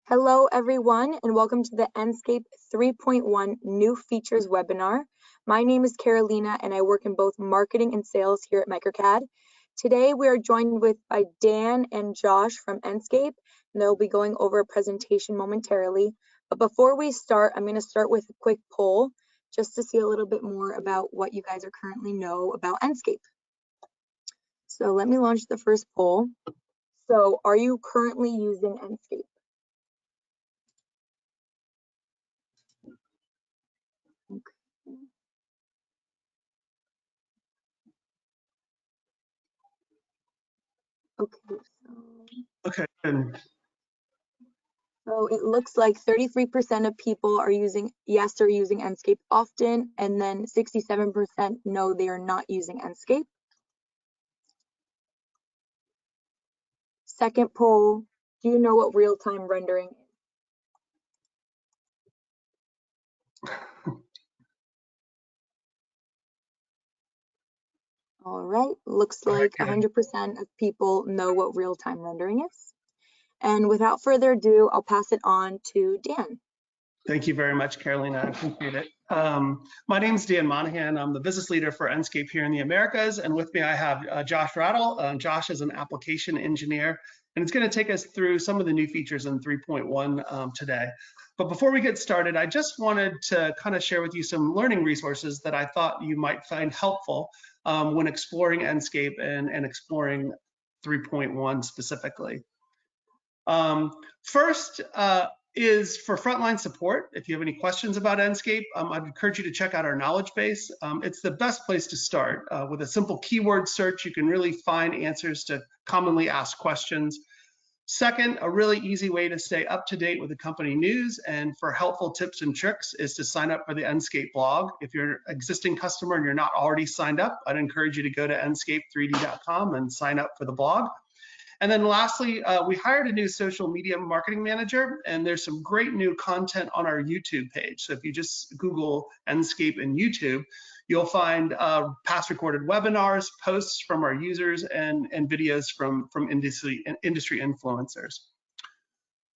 Hello, everyone, and welcome to the Enscape 3.1 New Features webinar. My name is Carolina, and I work in both marketing and sales here at MicroCAD. Today, we are joined by Dan and Josh from Enscape, and they'll be going over a presentation momentarily. But before we start, I'm going to start with a quick poll just to see a little bit more about what you guys are currently know about Enscape. So let me launch the first poll. So are you currently using Enscape? Okay. So it looks like 33% of people are using Enscape often, and then 67% no, they are not using Enscape. Second poll, do you know what real-time rendering is? All right, looks like 100% of people know what real-time rendering is. And without further ado, I'll pass it on to Dan. Thank you very much, Carolina. I appreciate it. My name is Dan Monahan. I'm the business leader for Enscape here in the Americas. And with me, I have Josh Rattle. Josh is an application engineer, and it's going to take us through some of the new features in 3.1 today. But before we get started, I just wanted to kind of share with you some learning resources that I thought you might find helpful when exploring Enscape and exploring 3.1 specifically. First is for frontline support. If you have any questions about Enscape, I'd encourage you to check out our knowledge base. It's the best place to start. With a simple keyword search, you can really find answers to commonly asked questions. Second, a really easy way to stay up to date with the company news and for helpful tips and tricks is to sign up for the Enscape blog. If you're an existing customer and you're not already signed up, I'd encourage you to go to enscape3d.com and sign up for the blog. And then lastly, we hired a new social media marketing manager, and there's some great new content on our YouTube page. So if you just Google Enscape in YouTube, you'll find past recorded webinars, posts from our users, and videos from industry influencers.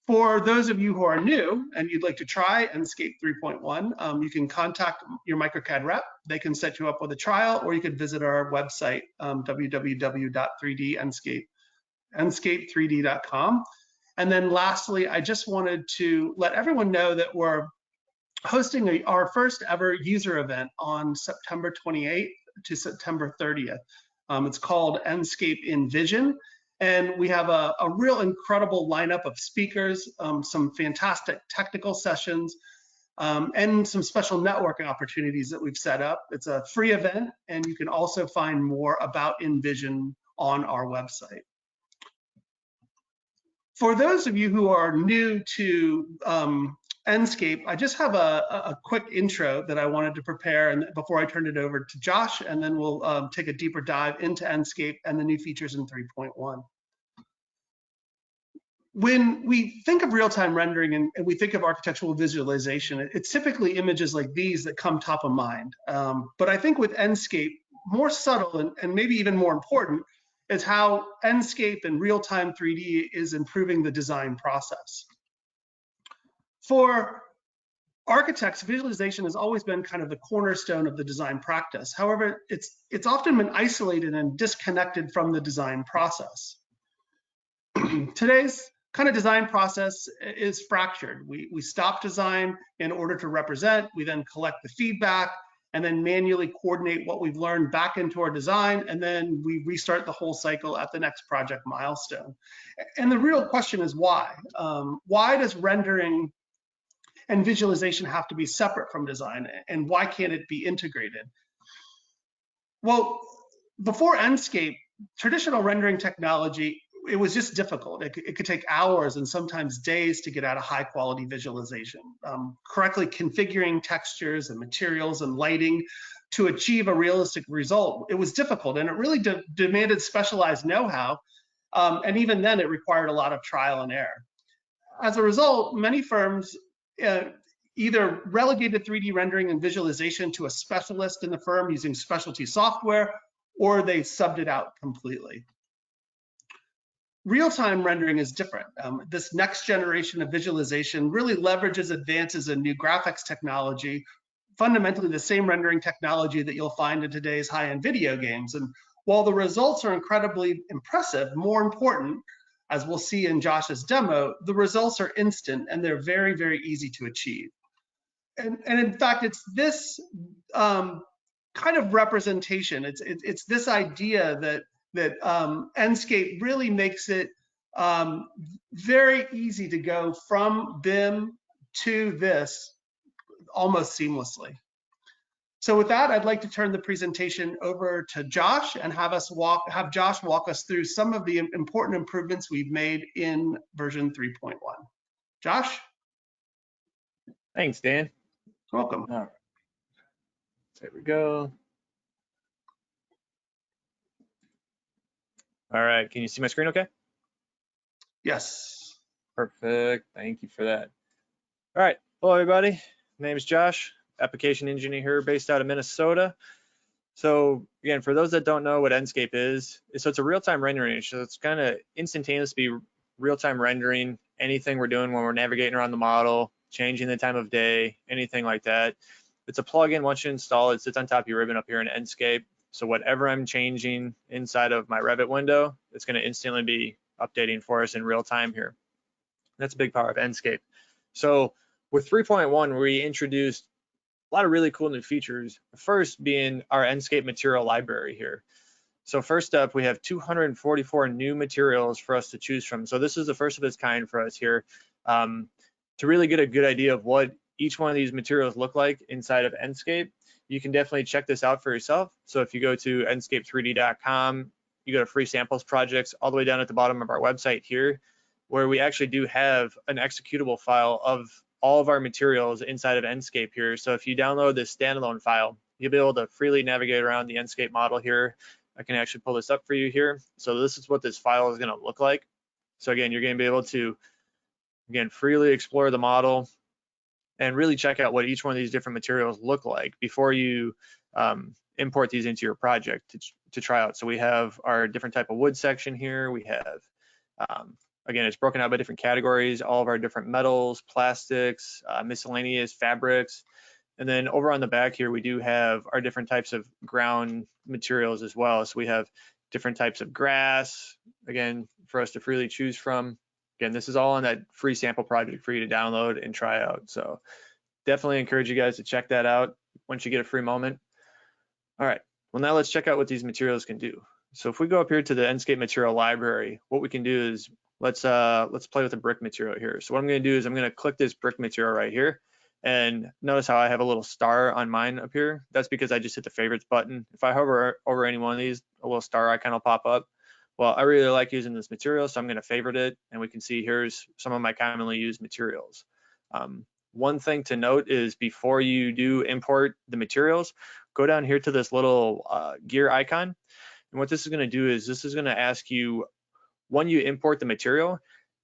For those of you who are new and you'd like to try Enscape 3.1, you can contact your MicroCAD rep. They can set you up with a trial, or you could visit our website, www.enscape3d.com. And then lastly, I just wanted to let everyone know that we're hosting our first ever user event on September 28th to September 30th. It's called Enscape Envision, and we have a real incredible lineup of speakers, some fantastic technical sessions, and some special networking opportunities that we've set up. It's a free event, and you can also find more about Envision on our website. For those of you who are new to Enscape, I just have a quick intro that I wanted to prepare and before I turn it over to Josh, and then we'll take a deeper dive into Enscape and the new features in 3.1. When we think of real-time rendering and we think of architectural visualization, it's typically images like these that come top of mind. But I think with Enscape, more subtle and maybe even more important is how Enscape and real-time 3D is improving the design process. For architects, visualization has always been kind of the cornerstone of the design practice. However, it's often been isolated and disconnected from the design process. Today's kind of design process is fractured. We stop design in order to represent, we then collect the feedback, and then manually coordinate what we've learned back into our design, and then we restart the whole cycle at the next project milestone. And the real question is why? Why does rendering and visualization have to be separate from design, and why can't it be integrated? Well, before Enscape, traditional rendering technology, it was just difficult. It could take hours and sometimes days to get out a high quality visualization. Correctly configuring textures and materials and lighting to achieve a realistic result, it was difficult, and it really demanded specialized know-how, and even then it required a lot of trial and error. As a result, many firms either relegated 3D rendering and visualization to a specialist in the firm using specialty software, or they subbed it out completely. Real-time rendering is different. This next generation of visualization really leverages advances in new graphics technology, fundamentally the same rendering technology that you'll find in today's high-end video games. And while the results are incredibly impressive, more important, as we'll see in Josh's demo, the results are instant and they're very, very easy to achieve. And in fact, it's this kind of representation. It's this idea that Enscape really makes it very easy to go from BIM to this almost seamlessly. So with that, I'd like to turn the presentation over to Josh and have Josh walk us through some of the important improvements we've made in version 3.1. Josh? Thanks, Dan. Welcome. All right. There we go. All right, can you see my screen okay? Yes. Perfect, thank you for that. All right, hello everybody. My name is Josh, application engineer here based out of Minnesota. So again, for those that don't know what Enscape is, so it's a real-time rendering. So it's kind of instantaneously real-time rendering anything we're doing when we're navigating around the model, changing the time of day, anything like that. It's a plugin. Once you install it, it sits on top of your ribbon up here in Enscape. So whatever I'm changing inside of my Revit window, it's going to instantly be updating for us in real time here. That's a big power of Enscape. So with 3.1, we introduced a lot of really cool new features. First being our Enscape material library here. So first up, we have 244 new materials for us to choose from. So this is the first of its kind for us here. To really get a good idea of what each one of these materials look like inside of Enscape, you can definitely check this out for yourself. So if you go to enscape3d.com, you go to free samples projects all the way down at the bottom of our website here, where we actually do have an executable file of all of our materials inside of Enscape here. So if you download this standalone file, you'll be able to freely navigate around the Enscape model here. I can actually pull this up for you here. So this is what this file is going to look like. So again, you're going to be able to, again, freely explore the model and really check out what each one of these different materials look like before you import these into your project to try out. So we have our different type of wood section here. We have, again, it's broken out by different categories, all of our different metals, plastics, miscellaneous fabrics. And then over on the back here, we do have our different types of ground materials as well. So we have different types of grass, again, for us to freely choose from. Again, this is all on that free sample project for you to download and try out. So definitely encourage you guys to check that out once you get a free moment. All right, well now let's check out what these materials can do. So if we go up here to the Enscape material library, what we can do is let's play with the brick material here. So what I'm gonna do is I'm gonna click this brick material right here. And notice how I have a little star on mine up here. That's because I just hit the favorites button. If I hover over any one of these, a little star icon will pop up. Well, I really like using this material, so I'm going to favorite it, and we can see here's some of my commonly used materials. One thing to note is before you do import the materials, go down here to this little gear icon, and what this is going to do is this is going to ask you, when you import the material,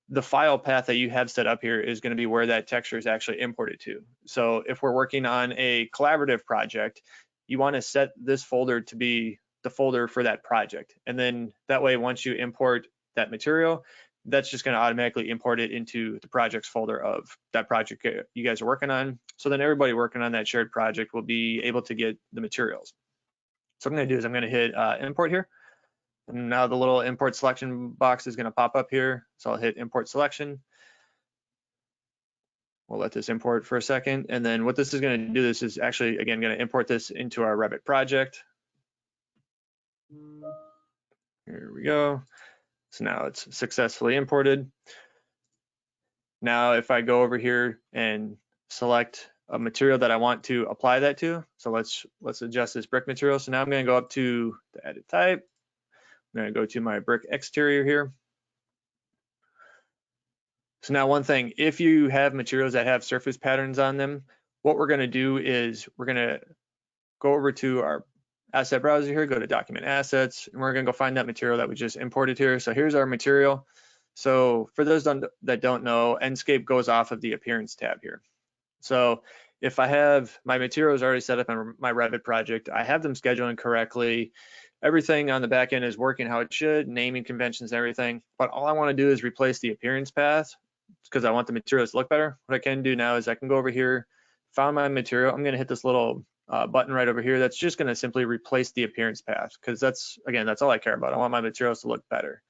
the file path that you have set up here is going to be where that texture is actually imported to. So if we're working on a collaborative project, you want to set this folder to be the folder for that project. And then that way, once you import that material, that's just going to automatically import it into the projects folder of that project you guys are working on. So then everybody working on that shared project will be able to get the materials. So what I'm going to do is I'm going to hit import here. And now the little import selection box is going to pop up here. So I'll hit import selection. We'll let this import for a second. And then what this is going to do, this is actually, again, going to import this into our Revit project. Here we go. So now it's successfully imported. Now, if I go over here and select a material that I want to apply that to, so let's adjust this brick material. So now I'm going to go up to the edit type. I'm going to go to my brick exterior here. So now one thing, if you have materials that have surface patterns on them, what we're going to do is we're going to go over to our asset browser here, go to document assets, and we're going to go find that material that we just imported here. So here's our material. So for those that don't know, Enscape goes off of the appearance tab here. So if I have my materials already set up in my Revit project, I have them scheduling correctly, everything on the back end is working how it should, naming conventions and everything, but all I want to do is replace the appearance path because I want the materials to look better. What I can do now is I can go over here, found my material. I'm going to hit this little button right over here. That's just going to simply replace the appearance path because that's all I care about. I want my materials to look better.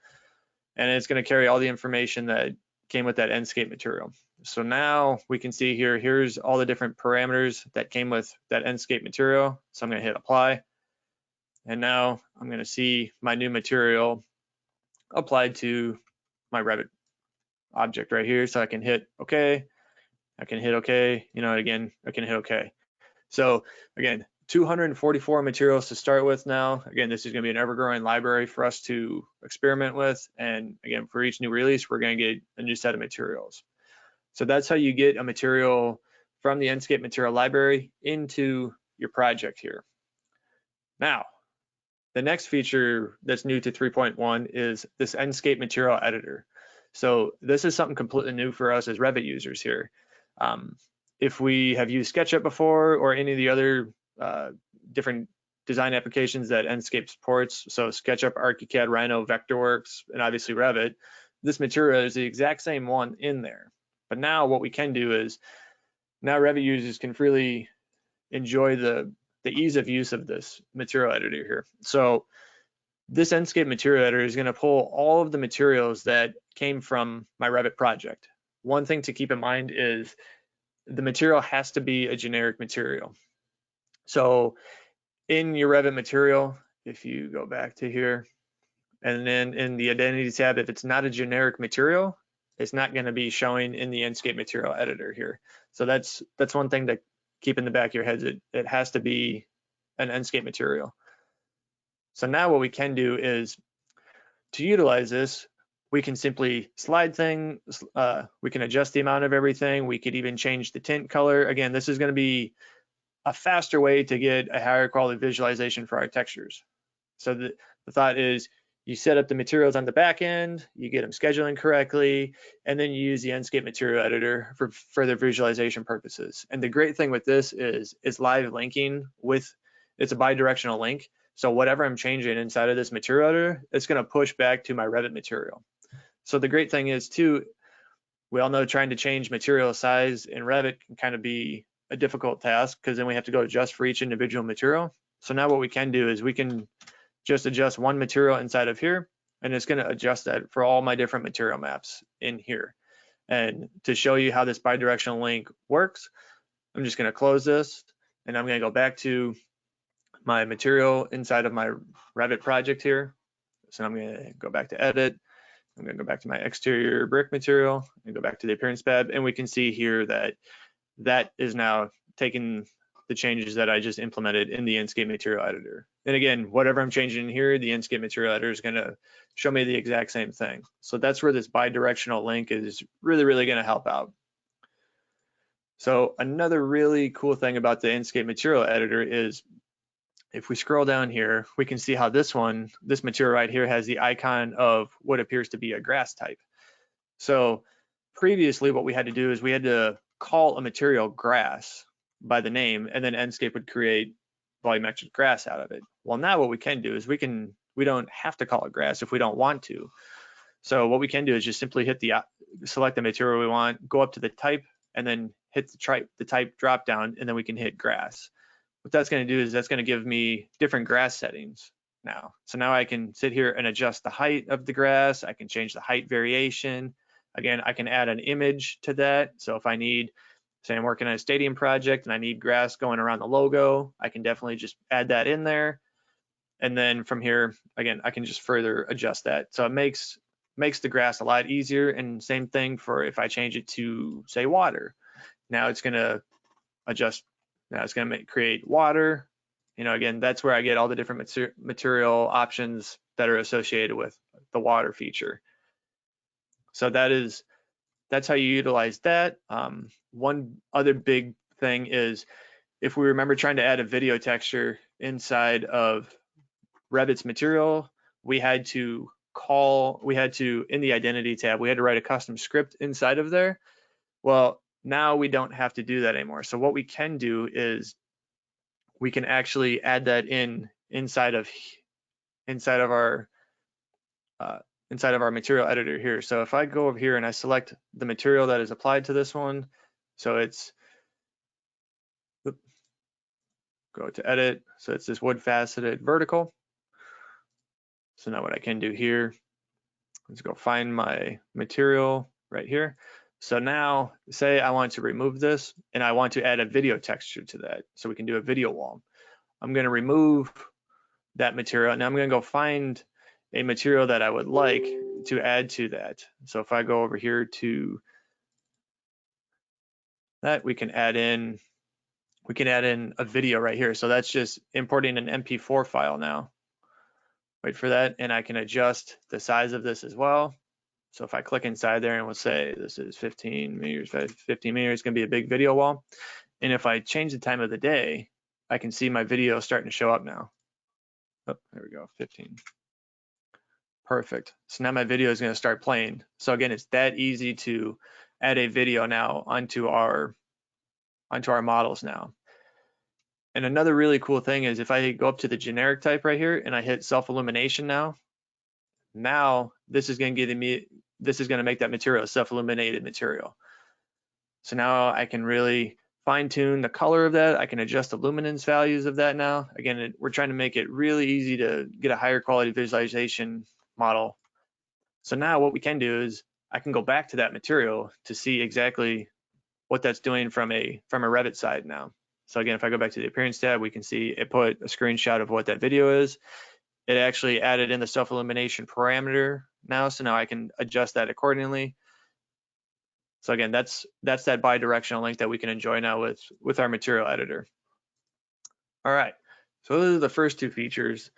And it's going to carry all the information that came with that Enscape material. So now we can see here, here's all the different parameters that came with that Enscape material. So I'm going to hit apply. And now I'm going to see my new material applied to my Revit object right here. So I can hit OK. I can hit OK. You know, again, I can hit OK. So again, 244 materials to start with now. Again, this is going to be an ever-growing library for us to experiment with. And again, for each new release, we're going to get a new set of materials. So that's how you get a material from the Enscape material library into your project here. Now, the next feature that's new to 3.1 is this Enscape material editor. So this is something completely new for us as Revit users here. If we have used SketchUp before or any of the other different design applications that Enscape supports, so SketchUp, ArchiCAD, Rhino, Vectorworks, and obviously Revit, this material is the exact same one in there. But now what we can do is now Revit users can freely enjoy the ease of use of this material editor here. So this Enscape material editor is going to pull all of the materials that came from my Revit project. One thing to keep in mind is the material has to be a generic material. So in your Revit material, if you go back to here, and then in the identity tab, if it's not a generic material, it's not going to be showing in the Enscape material editor here. So that's one thing to keep in the back of your heads. It has to be an Enscape material. So now what we can do is to utilize this, we can simply slide things, we can adjust the amount of everything, we could even change the tint color. Again, this is going to be a faster way to get a higher quality visualization for our textures. So the thought is you set up the materials on the back end, you get them scheduling correctly, and then you use the Enscape material editor for further visualization purposes. And the great thing with this is it's live linking with, it's a bidirectional link. So whatever I'm changing inside of this material editor, it's going to push back to my Revit material. So the great thing is too, we all know trying to change material size in Revit can kind of be a difficult task because then we have to go adjust for each individual material. So now what we can do is we can just adjust one material inside of here, and it's going to adjust that for all my different material maps in here. And to show you how this bidirectional link works, I'm just going to close this, and I'm going to go back to my material inside of my Revit project here. So I'm going to go back to edit. I'm going to go back to my exterior brick material and go back to the appearance tab, and we can see here that that is now taking the changes that I just implemented in the Enscape material editor. And again, whatever I'm changing in here, the Enscape material editor is going to show me the exact same thing. So that's where this bidirectional link is really, really going to help out. So another really cool thing about the Enscape material editor is if we scroll down here, we can see how this material right here has the icon of what appears to be a grass type. So previously what we had to do is we had to call a material grass by the name, and then Enscape would create volumetric grass out of it. Well, now what we can do is we don't have to call it grass if we don't want to. So what we can do is just simply hit select the material we want, go up to the type, and then hit the type drop down, and then we can hit grass. What that's going to do is that's going to give me different grass settings now. So now I can sit here and adjust the height of the grass. I can change the height variation. Again, I can add an image to that. So if I need, say I'm working on a stadium project and I need grass going around the logo, I can definitely just add that in there. And then from here, again, I can just further adjust that. So it makes the grass a lot easier. And same thing for if I change it to, say, water. Now it's going to adjust. Now it's going to create water. You know, again, that's where I get all the different material options that are associated with the water feature. So that's how you utilize that. One other big thing is if we remember trying to add a video texture inside of Revit's material, we had to in the identity tab, we had to write a custom script inside of there. Well, now we don't have to do that anymore. So what we can do is we can actually add that inside of inside of our material editor here. So if I go over here and I select the material that is applied to this one, so it's, go to edit, so it's this wood faceted vertical. So now what I can do here is go find my material right here. So now say I want to remove this and I want to add a video texture to that. So we can do a video wall. I'm going to remove that material. Now I'm going to go find a material that I would like to add to that. So if I go over here to that, we can add in a video right here. So that's just importing an MP4 file now. Wait for that, and I can adjust the size of this as well. So if I click inside there and we'll say this is 15 meters, 15 meters, it's gonna be a big video wall. And if I change the time of the day, I can see my video starting to show up now. Oh, there we go, 15. Perfect. So now my video is gonna start playing. So again, it's that easy to add a video now onto our models now. And another really cool thing is if I go up to the generic type right here and I hit self-illumination now this is going to make that material a self-illuminated material. So now I can really fine tune the color of that. I can adjust the luminance values of that now. Again, we're trying to make it really easy to get a higher quality visualization model. So now what we can do is I can go back to that material to see exactly what that's doing from a Revit side now. So again, if I go back to the appearance tab, we can see it put a screenshot of what that video is. It actually added in the self-illumination parameter now, so now I can adjust that accordingly. So again, that's that bidirectional link that we can enjoy now with our material editor. All right, so those are the first two features.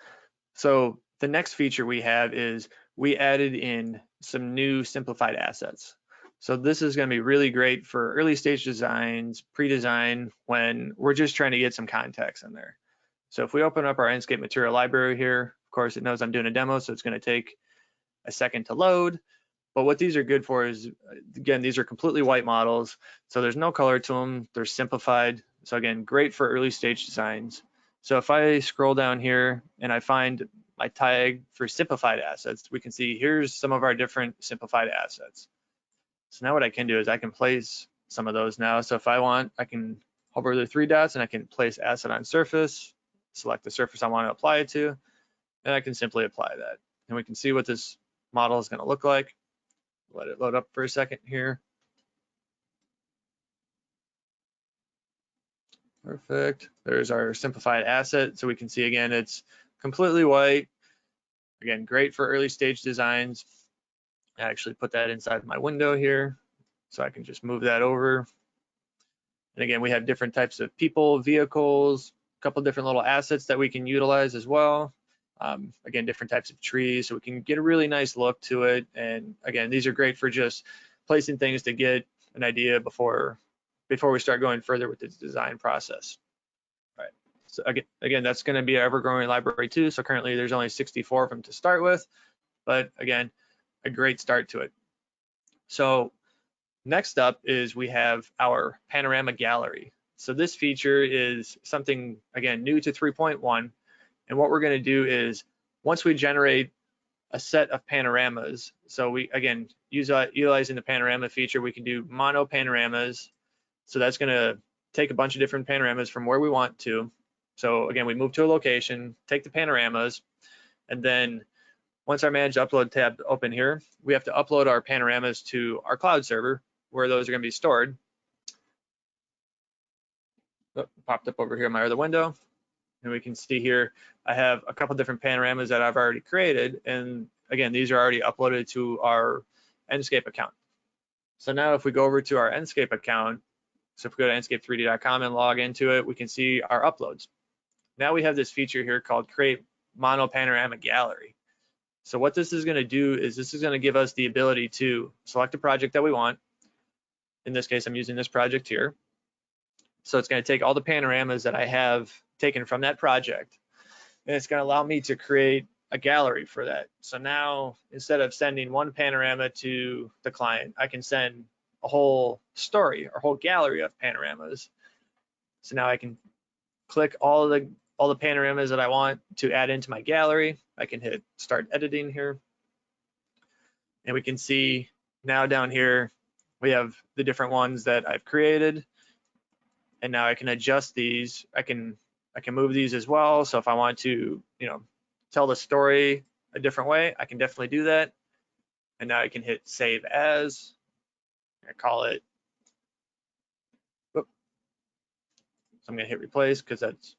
So the next feature we have is we added in some new simplified assets. So this is going to be really great for early stage designs, pre-design, when we're just trying to get some context in there. So if we open up our Enscape material library here, of course it knows I'm doing a demo, so it's going to take a second to load. But what these are good for is, again, these are completely white models, so there's no color to them. They're simplified. So again, great for early stage designs. So if I scroll down here and I find my tag for simplified assets, we can see here's some of our different simplified assets. So now what I can do is I can place some of those now. So if I want, I can hover the three dots and I can place asset on surface, select the surface I want to apply it to, and I can simply apply that. And we can see what this model is going to look like. Let it load up for a second here. Perfect. There's our simplified asset. So we can see again, it's completely white. Again, great for early stage designs. I actually put that inside my window here, so I can just move that over. And again, we have different types of people, vehicles, a couple different little assets that we can utilize as well. Again, different types of trees, so we can get a really nice look to it. And again, these are great for just placing things to get an idea before we start going further with the design process. All right. So again, that's going to be our ever-growing library too. So currently there's only 64 of them to start with, but again, a great start to it. So next up is we have our Panorama Gallery. So this feature is something, again, new to 3.1. And what we're going to do is once we generate a set of panoramas, so we, again, utilizing the panorama feature, we can do mono panoramas. So that's going to take a bunch of different panoramas from where we want to. So again, we move to a location, take the panoramas, and then once our Manage Upload tab open here, we have to upload our panoramas to our cloud server where those are going to be stored. Oh, popped up over here in my other window. And we can see here, I have a couple different panoramas that I've already created. And again, these are already uploaded to our Enscape account. So now if we go over to our Enscape account, so if we go to enscape3d.com and log into it, we can see our uploads. Now we have this feature here called Create Mono Panorama Gallery. So what this is going to do is this is going to give us the ability to select a project that we want. In this case, I'm using this project here. So it's going to take all the panoramas that I have taken from that project, and it's going to allow me to create a gallery for that. So now instead of sending one panorama to the client, I can send a whole story or whole gallery of panoramas. So now I can click all of the all the panoramas that I want to add into my gallery. I can hit start editing here. And we can see now down here, we have the different ones that I've created. And now I can adjust these. I can move these as well. So if I want to, tell the story a different way, I can definitely do that. And now I can hit save as. I call it. Whoop. So I'm going to hit replace because that's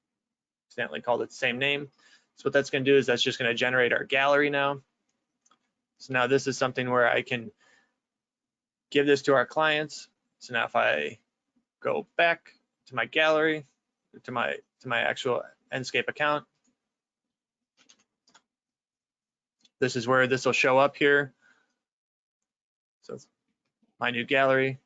accidentally called it the same name. So what that's going to do is that's just going to generate our gallery now. So now this is something where I can give this to our clients. So now if I go back to my gallery, to my actual Enscape account, this is where this will show up here. So it's my new gallery.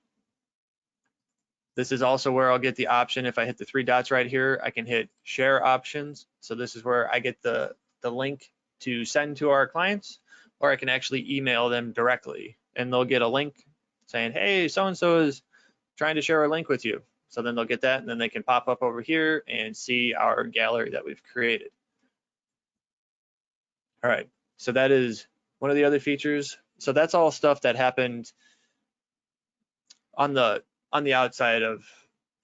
This is also where I'll get the option. If I hit the three dots right here, I can hit share options. So this is where I get the link to send to our clients, or I can actually email them directly and they'll get a link saying, hey, so-and-so is trying to share a link with you. So then they'll get that and then they can pop up over here and see our gallery that we've created. All right, so that is one of the other features. So that's all stuff that happened on the outside of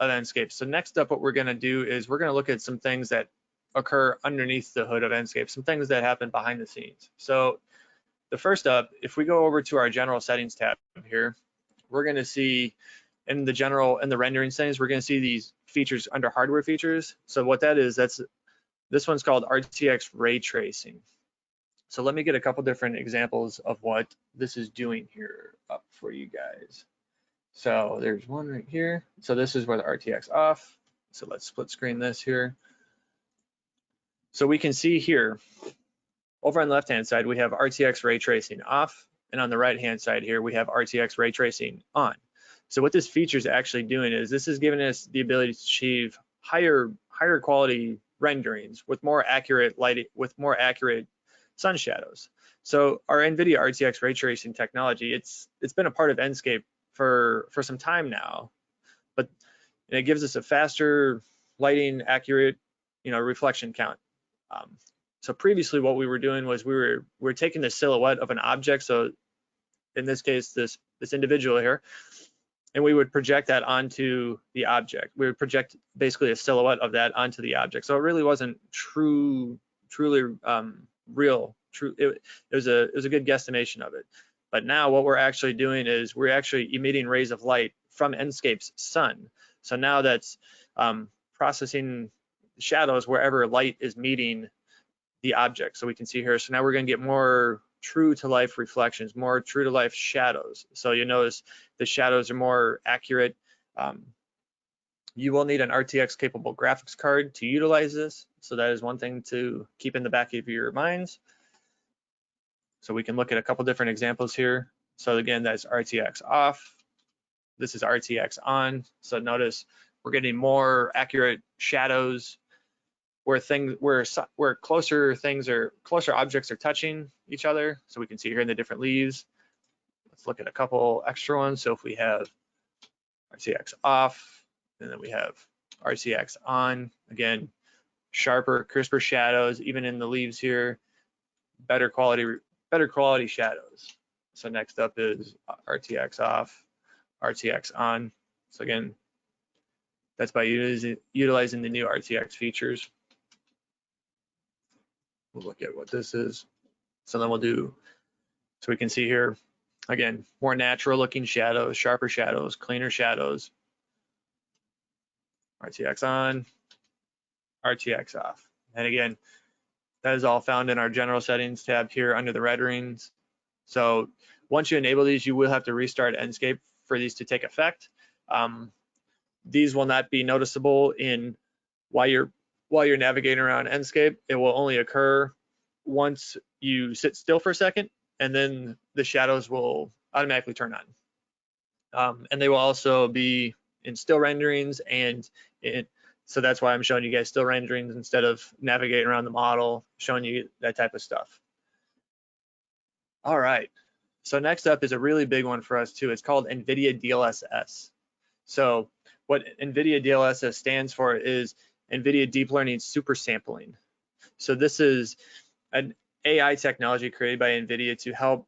Enscape. So next up, what we're gonna do is we're gonna look at some things that occur underneath the hood of Enscape, some things that happen behind the scenes. So the first up, if we go over to our general settings tab here, we're gonna see in the rendering settings, we're gonna see these features under hardware features. So what that is, this one's called RTX Ray Tracing. So let me get a couple different examples of what this is doing here up for you guys. So there's one right here. So this is where the RTX off. So let's split screen this here. So we can see here, over on the left-hand side, we have RTX Ray Tracing off. And on the right-hand side here, we have RTX Ray Tracing on. So what this feature is actually doing is this is giving us the ability to achieve higher quality renderings with more accurate lighting, with more accurate sun shadows. So our NVIDIA RTX Ray Tracing technology, it's been a part of Enscape for some time now, but it gives us a faster lighting accurate, reflection count. So previously what we were doing was we were taking the silhouette of an object. So in this case, this individual here, and we would project that onto the object. We would project basically a silhouette of that onto the object. So it really wasn't truly real. It was a good guesstimation of it. But now what we're actually doing is we're actually emitting rays of light from Enscape's sun. So now that's processing shadows wherever light is meeting the object. So we can see here, so now we're going to get more true to life reflections, more true to life shadows. So you notice the shadows are more accurate. You will need an RTX capable graphics card to utilize this. So that is one thing to keep in the back of your minds. So we can look at a couple different examples here. So again, that's RTX off. This is RTX on. So notice we're getting more accurate shadows where closer objects are touching each other. So we can see here in the different leaves. Let's look at a couple extra ones. So if we have RTX off, and then we have RTX on, again, sharper, crisper shadows, even in the leaves here, better quality shadows. So next up is RTX off, RTX on. So again, that's by utilizing the new RTX features. We'll look at what this is. So then so we can see here, again, more natural looking shadows, sharper shadows, cleaner shadows. RTX on, RTX off. And again, that is all found in our general settings tab here under the renderings. So once you enable these, you will have to restart Enscape for these to take effect. These will not be noticeable while you're navigating around Enscape. It will only occur once you sit still for a second, and then the shadows will automatically turn on. And they will also be in still renderings, so that's why I'm showing you guys still renderings instead of navigating around the model, showing you that type of stuff. All right, so next up is a really big one for us too. It's called NVIDIA DLSS. So what NVIDIA DLSS stands for is NVIDIA Deep Learning Super Sampling. So this is an AI technology created by NVIDIA to help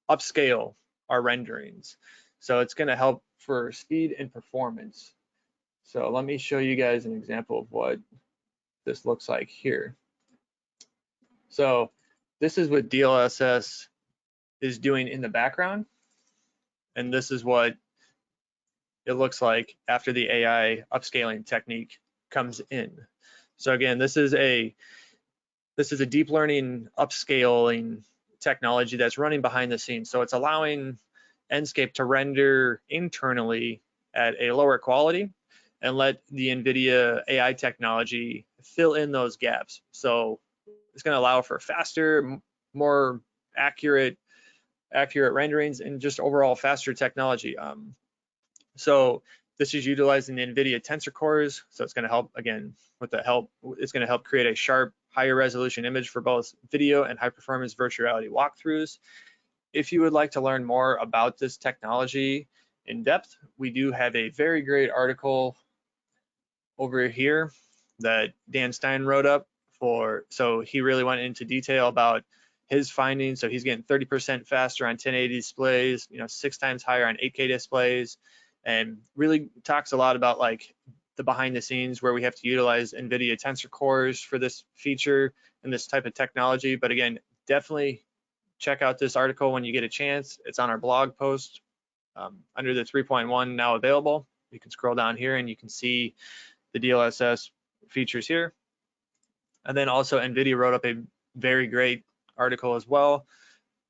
upscale our renderings. So it's going to help for speed and performance. So let me show you guys an example of what this looks like here. So this is what DLSS is doing in the background, and this is what it looks like after the AI upscaling technique comes in. So again, this is a deep learning upscaling technology that's running behind the scenes. So it's allowing Enscape to render internally at a lower quality and let the NVIDIA AI technology fill in those gaps. So it's going to allow for faster, more accurate renderings and just overall faster technology. So this is utilizing the NVIDIA tensor cores. So it's going to help, again, it's going to help create a sharp, higher resolution image for both video and high performance virtual reality walkthroughs. If you would like to learn more about this technology in depth, we do have a very great article over here that Dan Stein wrote up so he really went into detail about his findings. So he's getting 30% faster on 1080 displays, 6 times higher on 8K displays, and really talks a lot about like the behind the scenes where we have to utilize NVIDIA tensor cores for this feature and this type of technology. But again, definitely check out this article when you get a chance. It's on our blog post under the 3.1 now available. You can scroll down here and you can see the DLSS features here. And then also NVIDIA wrote up a very great article as well,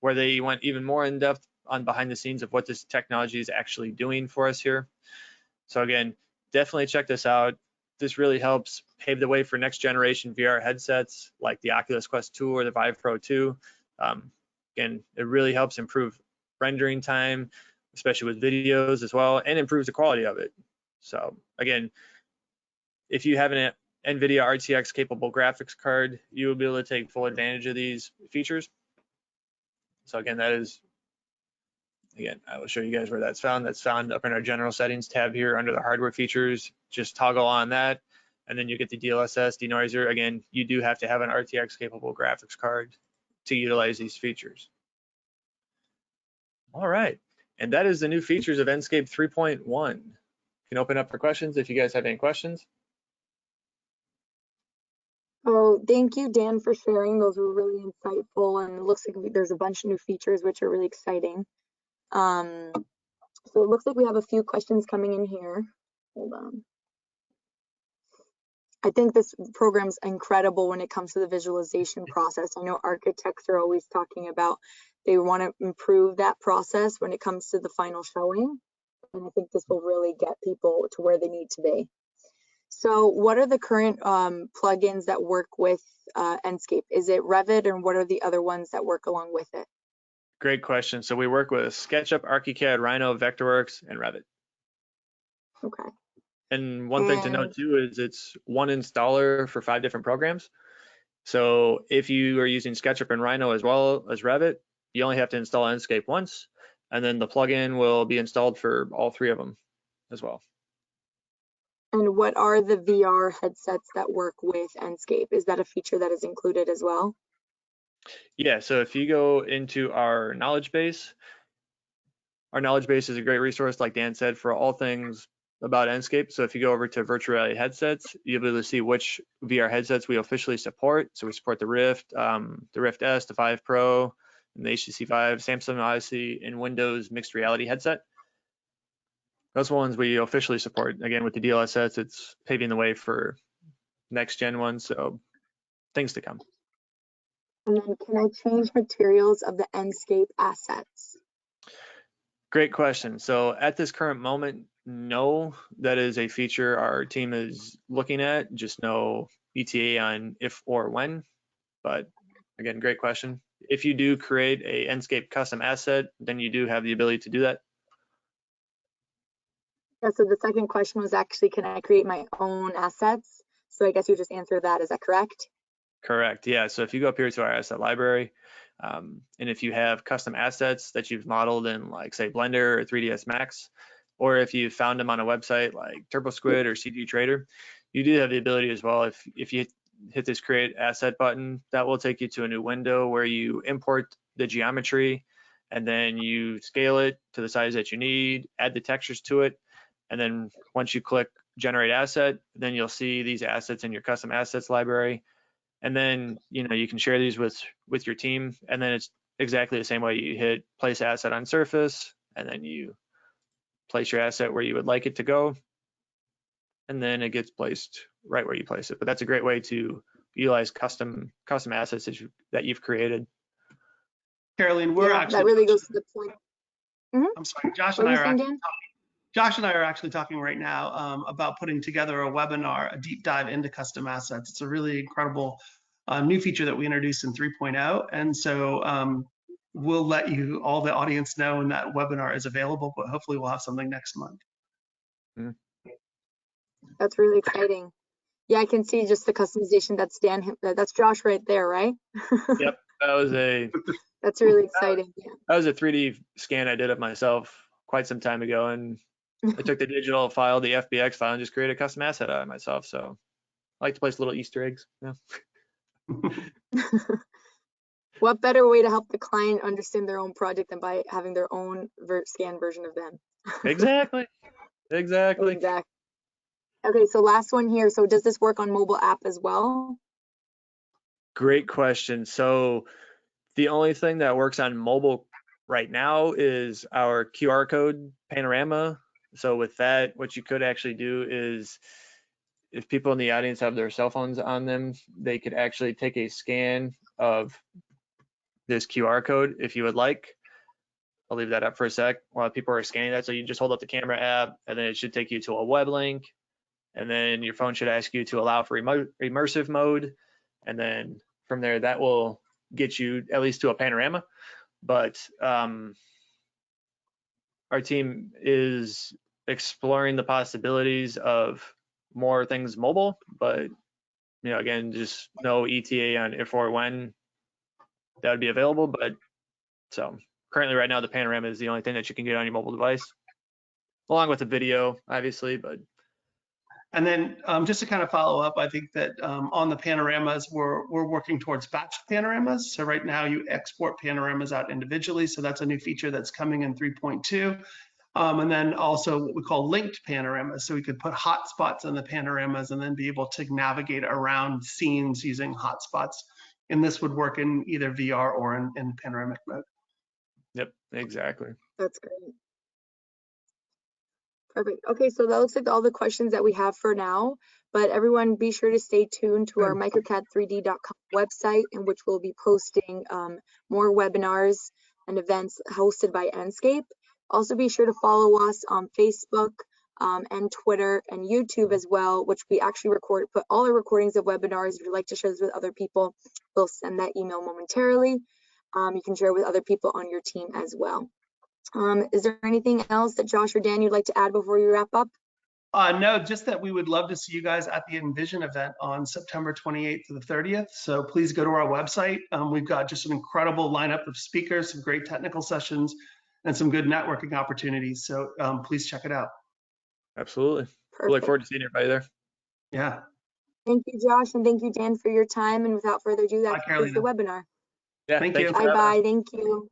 where they went even more in depth on behind the scenes of what this technology is actually doing for us here. So again, definitely check this out. This really helps pave the way for next generation VR headsets like the Oculus Quest 2 or the Vive Pro 2. Again, it really helps improve rendering time, especially with videos as well, and improves the quality of it. So again, if you have an NVIDIA RTX capable graphics card, you will be able to take full advantage of these features. So again, I will show you guys where that's found. That's found up in our general settings tab here under the hardware features. Just toggle on that, and then you get the DLSS denoiser. Again, you do have to have an RTX capable graphics card to utilize these features. All right, and that is the new features of Enscape 3.1. You can open up for questions if you guys have any questions. Oh, thank you, Dan, for sharing. Those were really insightful, and it looks like there's a bunch of new features which are really exciting. So it looks like we have a few questions coming in here. Hold on. I think this program's incredible when it comes to the visualization process. I know architects are always talking about they want to improve that process when it comes to the final showing, and I think this will really get people to where they need to be. So what are the current plugins that work with Enscape? Is it Revit, and what are the other ones that work along with it? Great question. So we work with SketchUp, ArchiCAD, Rhino, Vectorworks, and Revit. Okay. And one thing to note too is it's one installer for 5 different programs. So if you are using SketchUp and Rhino as well as Revit, you only have to install Enscape once, and then the plugin will be installed for all 3 of them as well. And what are the VR headsets that work with Enscape? Is that a feature that is included as well? Yeah, so if you go into our knowledge base is a great resource, like Dan said, for all things about Enscape. So if you go over to virtual reality headsets, you'll be able to see which VR headsets we officially support. So we support the Rift, the Rift S, the Vive Pro, and the HTC Vive, Samsung Odyssey, and Windows mixed reality headset. Those ones we officially support. Again, with the DLSS, it's paving the way for next gen ones, so things to come. And then can I change materials of the Enscape assets? Great question. So at this current moment, no, that is a feature our team is looking at. Just no ETA on if or when. But again, great question. If you do create a Enscape custom asset, then you do have the ability to do that. Yeah, so the second question was actually, can I create my own assets? So I guess you just answered that. Is that correct? Correct. Yeah. So if you go up here to our asset library, and if you have custom assets that you've modeled in, like say Blender or 3ds Max, or if you found them on a website like TurboSquid or CG Trader, you do have the ability as well. If you hit this create asset button, that will take you to a new window where you import the geometry and then you scale it to the size that you need, add the textures to it. And then once you click generate asset, then you'll see these assets in your custom assets library. And then, you know, you can share these with your team. And then it's exactly the same way. You hit place asset on surface, and then you place your asset where you would like it to go. And then it gets placed right where you place it. But that's a great way to utilize custom assets that you've created. Caroline, we're actually that really goes to the point. I'm sorry, Josh and I are actually talking right now about putting together a webinar, a deep dive into custom assets. It's a really incredible new feature that we introduced in 3.0. And so we'll let all the audience know when that webinar is available, but hopefully we'll have something next month. That's really exciting. Yeah, I can see just the customization. That's Josh right there, right? Yep, that's really exciting. Yeah. That was a 3D scan I did of myself quite some time ago, and I took the digital file, the FBX file, and just created a custom asset out of myself. So I like to place little Easter eggs. Yeah. What better way to help the client understand their own project than by having their own scan version of them? Exactly. Okay, so last one here. So does this work on mobile app as well? Great question. So the only thing that works on mobile right now is our QR code Panorama. So with that, what you could actually do is, if people in the audience have their cell phones on them, they could actually take a scan of this QR code if you would like. I'll leave that up for a sec while people are scanning that. So you just hold up the camera app, and then it should take you to a web link, and then your phone should ask you to allow for immersive mode, and then from there that will get you at least to a panorama. But our team is exploring the possibilities of more things mobile, but you know, again, just no ETA on if or when that would be available. But so currently right now the panorama is the only thing that you can get on your mobile device, along with the video, obviously. But and then just to kind of follow up, I think that on the panoramas, we're working towards batch panoramas. So right now you export panoramas out individually. So that's a new feature that's coming in 3.2. And then also what we call linked panoramas. So we could put hotspots in the panoramas and then be able to navigate around scenes using hotspots. And this would work in either VR or in panoramic mode. Yep, exactly. That's great. Perfect. Okay, so that looks like all the questions that we have for now, but everyone be sure to stay tuned to our microcad3d.com website, in which we'll be posting more webinars and events hosted by Enscape. Also be sure to follow us on Facebook and Twitter and YouTube as well, which we actually put all our recordings of webinars. If you'd like to share this with other people, we'll send that email momentarily. You can share with other people on your team as well. Is there anything else that Josh or Dan you'd like to add before we wrap up? No, just that we would love to see you guys at the Envision event on September 28th to the 30th. So please go to our website. We've got just an incredible lineup of speakers, some great technical sessions, and some good networking opportunities. So please check it out. Absolutely. Perfect. We look forward to seeing everybody there. Yeah. Thank you, Josh, and thank you, Dan, for your time. And without further ado, that concludes the webinar. Yeah, thank you. Bye-bye. Thank you.